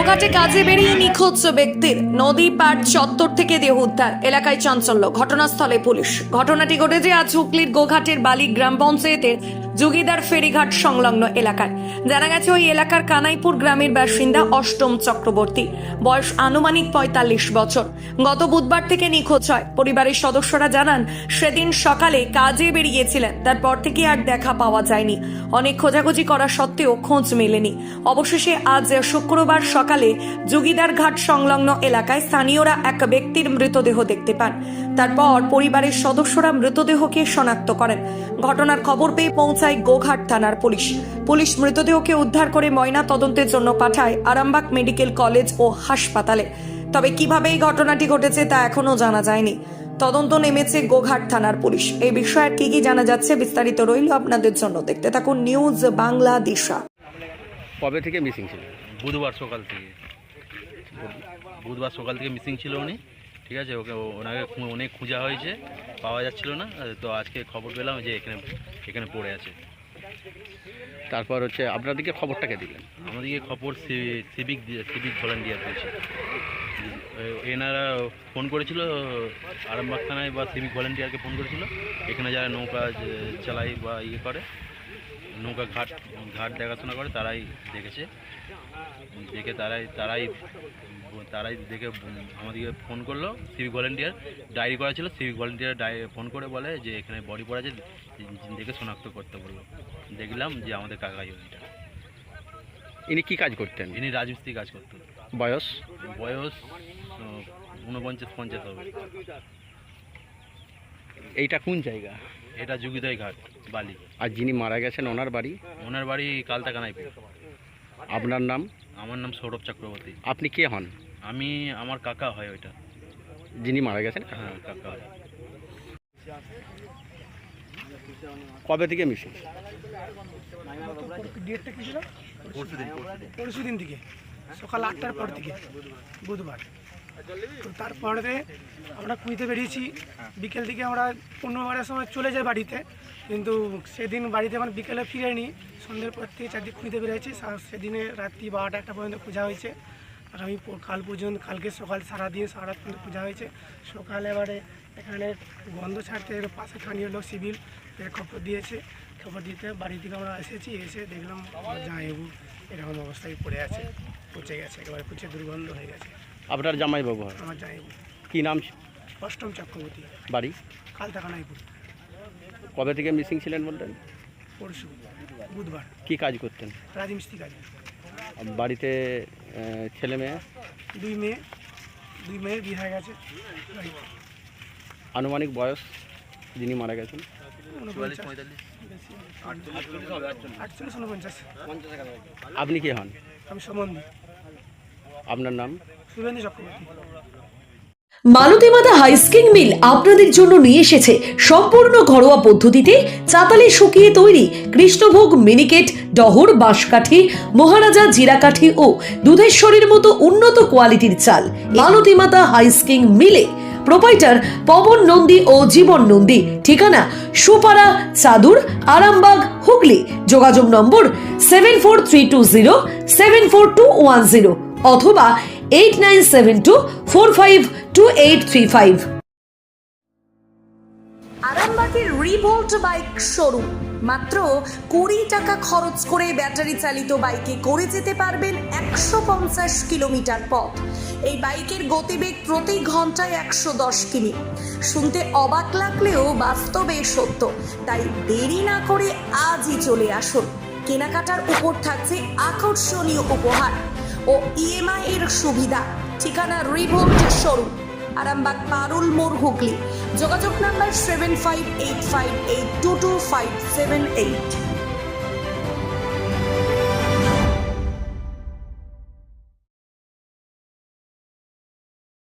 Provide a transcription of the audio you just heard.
গোঘাটে কাজে বেরিয়ে নিখোঁজ ব্যক্তির নদী পাড় চত্বর থেকে দেহ উদ্ধার, এলাকায় চাঞ্চল্য, ঘটনাস্থলে পুলিশ। ঘটনাটি ঘটেছে আজ হুগলির গোঘাটের বালি গ্রাম পঞ্চায়েতের জুগিদার ফেরিঘাট সংলগ্ন এলাকায়। জানা গেছে ওই এলাকার কানাইপুর গ্রামের বাসিন্দা অষ্টম চক্রবর্তী, বয়স আনুমানিক ৪৫ বছর। গত বুধবার থেকে নিখোঁজ হয়। পরিবারের সদস্যরা জানান সেদিন সকালে কাজে বেরিয়েছিলেন, তারপর থেকে আর দেখা পাওয়া যায়নি। অনেক খোঁজাখুঁজি করা সত্ত্বেও খোঁজ মেলেনি। অবশেষে আজ শুক্রবার সকালে জুগিদার ঘাট সংলগ্ন এলাকায় স্থানীয়রা এক ব্যক্তির মৃতদেহ দেখতে পান। তারপর পরিবারের সদস্যরা মৃতদেহকে শনাক্ত করেন। ঘটনার খবর পেয়ে পৌঁছায় গোঘাট থানার পুলিশ। পুলিশ মৃতদেহকে উদ্ধার করে ময়না তদন্তের জন্য পাঠায় আরামবাগ মেডিকেল কলেজ ও হাসপাতালে। তবে কিভাবে এই ঘটনাটি ঘটেছে তা এখনো জানা যায়নি। তদন্ত নেমেছে গোঘাট থানার পুলিশ। এই বিষয়ে কি কি জানা যাচ্ছে বিস্তারিত রইল আপনাদের জন্য, দেখতে থাকুন নিউজ বাংলা দিশা। কবে থেকে মিসিং ছিল? বুধবার সকাল থেকে মিসিং ছিল উনি। ঠিক আছে, ওনাকে অনেক খোঁজা হয়েছে, পাওয়া যাচ্ছিল না। তো আজকে খবর পেলাম যে এখানে পড়ে আছে। তারপর হচ্ছে আপনাদেরকে খবরটাকে দিলেন? আমাদেরকে খবর সিভিক ভলান্টিয়ার দিয়েছে। এনারা ফোন করেছিল আরামবাগ থানায় বা সিভিক ভলান্টিয়ারকে ফোন করেছিল। এখানে যারা নৌকা চালায় বা করে, নৌকা ঘাট দেখাশোনা করে, তারাই দেখেছে। দেখে তারাই দেখে আমাদেরকে ফোন করলো। সিভিক ভলান্টিয়ার ডায়েরি করা ছিল, সিভিক ভলান্টিয়ার ফোন করে বলে যে এখানে বডি পড়ে আছে, দেখে শনাক্ত করতে বললো। দেখলাম যে আমাদের কাকাই উনিটা। ইনি কি কাজ করতেন? ইনি রাজমিস্ত্রি কাজ করতেন। বয়স 49-50 হবে। এইটা কোন জায়গা? এটা জুগিদাই ঘাট বালি। আর যিনি মারা গেছেন ওনার বাড়ি? ওনার বাড়ি কালতা কানাইপুর। আপনার নাম? আমার নাম সৌরভ চক্রবর্তী। আপনি কে হন? আমার কাকা হয় ওইটা। যিনি মারা গেছেন? হ্যাঁ, কাকা হয়। কবে থেকে মিসিং? ডেটটা কি ছিল? পরশু দিন থেকে, সকাল 8টার পর থেকে, বুধবার। তো তারপরে আমরা খুঁজতে বেরিয়েছি। বিকেল থেকে আমরা 15-12টার সময় চলে যাই বাড়িতে, কিন্তু সেদিন বাড়িতে মানে বিকেলে ফিরেনি। সন্ধ্যের পর থেকে চারদিক খুঁজতে বেরিয়েছি। সেদিনে রাত্রি 12টা-1টা পর্যন্ত খোঁজা হয়েছে। আর আমি কালকে সকাল সারাদিন সারা রাত পর্যন্ত খোঁজা হয়েছে। সকালে এবারে এখানে গন্ধ ছাড়তে পাশে স্থানীয় লোক সিভিল খবর দিয়েছে। খবর দিতে বাড়ি থেকে আমরা এসেছি, এসে দেখলাম জামাইবাবু এরকম অবস্থায় পড়ে আছে, পচে গেছে, একেবারে পচে দুর্গন্ধ হয়ে গেছে। আপনার জামাইবাবু হয়? আমার জামাইবাবু। কি নাম? অষ্টম চক্রবর্তী, বাড়ি কালতা কানাইপুর। কবে থেকে মিসিং ছিলেন বললেন? পরশু বুধবার। কি কাজ করতেন? রাজমিস্ত্রি কাজ। বাড়িতে ছেলে মেয়ে? দুই মেয়ে বিয়ে হয়ে গেছে। আনুমানিক বয়স যিনি মারা গেছেন? 48-49। আপনি কে হন? আমি সম্বন্ধী। আপনার নাম? শুভেন্দু চক্রবর্তী। মালতী মাতা হাইস্কিং মিল আপনাদের জন্য নিয়ে এসেছে সম্পূর্ণ ঘরোয়া পদ্ধতিতে চাতালে শুকিয়ে তৈরি কৃষ্ণভোগ মিনিকেট, ডহর, বাঁশকাঠি, মহারাজা জিরাকাঠি ও দুধেশ্বরীর মতো উন্নত কোয়ালিটির চাল। মালতী মাতা হাইস্কিং মিলে প্রোপাইটার পবন নন্দী ও জীবন নন্দী। ঠিকানা সুপারা চাদুর, আরামবাগ, হুগলি। যোগাযোগ নম্বর 7432074210 অথবা 8972452835। আরামবাগের রিভোল্ট বাইক শোরুম। মাত্র 20 টাকা খরচ করে ব্যাটারি চালিত বাইকে করে যেতে পারবেন 150 কিলোমিটার পথ। এই বাইকের গতিবেগ প্রতি ঘন্টায় 110 কিমি। শুনতে অবাক লাগলেও বাস্তবে সত্য। তাই দেরি না করে আজই চলে আসুন। কেনাকাটার উপর থাকছে আকর্ষণীয় উপহার ও ইএমআই এর সুবিধা। ঠিকানা রিভোল্ট শোরুম, আরামবাগ পারুল মোড়, হুগলি। যোগাযোগ নাম্বার 7585822578।